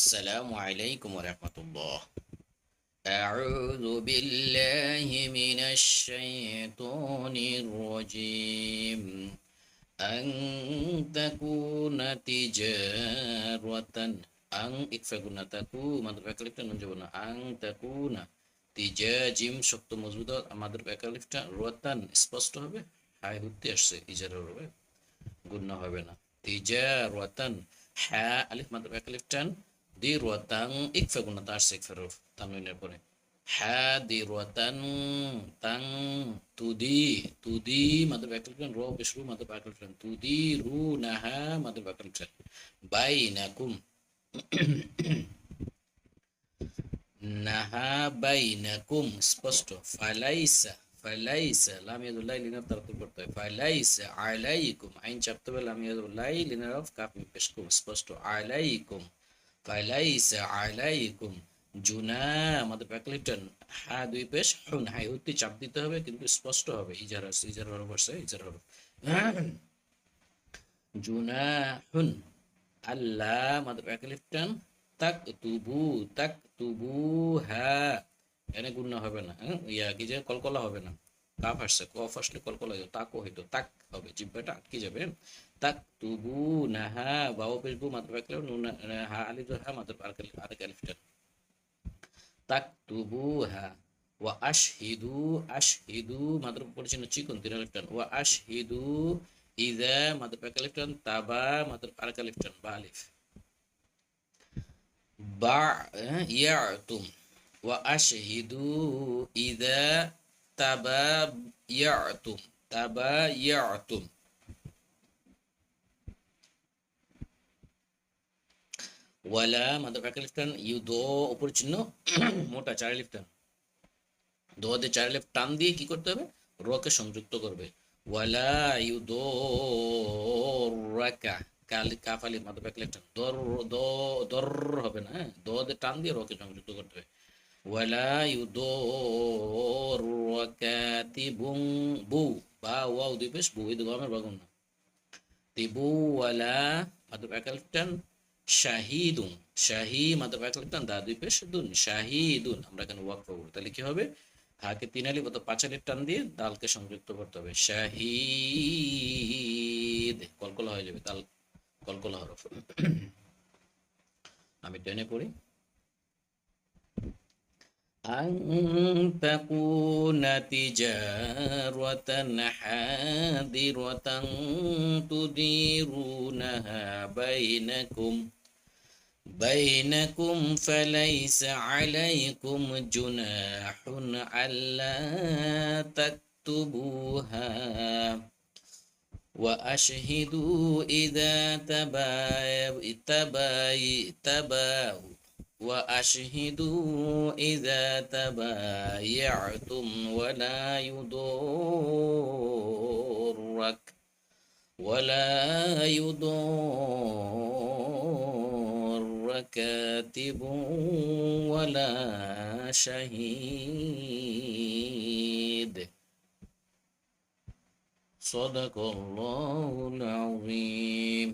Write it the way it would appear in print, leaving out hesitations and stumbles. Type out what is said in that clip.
السلام عليكم ورحمة الله. أعوذ بالله من الشيطان الرجيم. أن تكون تجارة أن إكفاقنا تكو مادر بأكاليفتا ننجبنا أن تكون তিজাজিম শক্ত মজবুত আমাদের ব্যাকলিফটা রতান স্পষ্ট হবে, হাই হতে আসছে ইজারা হবে, গুণ হবে না। তিজা রতান হ্যাঁ আলিফ মাদ্র ব্যাকলিফটান দি রতাং ইকফা গুণা তার শেখফেরফ তানউইনের পরে হ্যাঁ দি রতান তাং তুদি তুদি মাদ্র ব্যাকলিফটান র বেশরু মাদ্র ব্যাকলিফটান তুদি রু নাহা মাদ্র ব্যাকলিফটান বাইনাকুম নাহা বাইনাকুম স্পষ্ট। ফালাইসা ফালাইসা লাম ইয়াদুল্লাহ লিনার তারতিব করতে হয়। ফালাইসা আলাইকুম আইন চাপতে হবে, লাম ইয়াদুল্লাহ লিনার অফ কাপ পেশকুম স্পষ্ট। আলাইকুম ফালাইসা আলাইকুম জুনা আমাদের ব্যাকলিটন হা দুই পেশ হুন হাই হতে চাপ দিতে হবে কিন্তু স্পষ্ট হবে। ইজারা ইজারা হরফ আসছে, ইজারা হরফ জুনা হুন আল্লাহ আমাদের ব্যাকলিটন তাক তুবু তাক তুবু হা এনে গুণ হবে না, ইয়া কি যে কলকলা হবে না, কাফ আসছে কফ আসলে কলকলা যাবে, তাকও হইতো তাক হবে, জিব্বাটা আটকে যাবে। তাক তুবু নাহা বাও পেশবু মাত্র রাখলে হা আলিফ হা মাত্র আরেক আলিফটা তাক তুবু হা ওয়া আশহিদু আশহিদু মাত্র পড়েছেন চিকন তিন আলিফটান ওয়া আশহিদু ইযা মাত্র এক আলিফটান তাবা মাত্র আরেক আলিফটান বা আলিফ বা ইয়াতুম ওয়া আশহিদু ইযা তাবায়াতুম তাবায়াতুম ওয়ালা মাদার ব্যাক লিফটান ইউ দো উপর চিহ্ন মোটা চার লিফটান দো দিয়ে চার লিফট টান দিয়ে কি করতে হবে, রকে সংযুক্ত করবে। ওয়ালা ইউ দো রাকা কাফ আলিফ মাদার ব্যাক লিফটান দর দো দর হবে না, হ্যাঁ দো দিয়ে টান দিয়ে রকে সংযুক্ত করতে হবে। ওয়ালা ইউ দো রাকাতিবুং বু বা ওয়াও দুই পেশ বু এই গমের বাগুন না তিবু ওয়ালা মাদার ব্যাক লিফটান শাহিদুন শাহি মাত্র এক লিখতাম দা দুই পেশ দুন শাহিদুন আমরা এখানে ওয়াক পাবো, তাহলে কি হবে হাকে তিন আলিফ অত পাঁচ আলিফ টান দিয়ে দালকে সংযুক্ত করতে হবে। শাহিদ কলকলা হয়ে যাবে, দাল কলকলা হরফ। আমি টেনে পড়ি। أن تكون تجارة حاضرة تديرونها بينكم فليس عليكم جناح ألا تكتبوها وأشهدوا إذا وأشهدوا إذا تبايعتم ولا يضار كاتب ولا شهيد. صدق الله العظيم.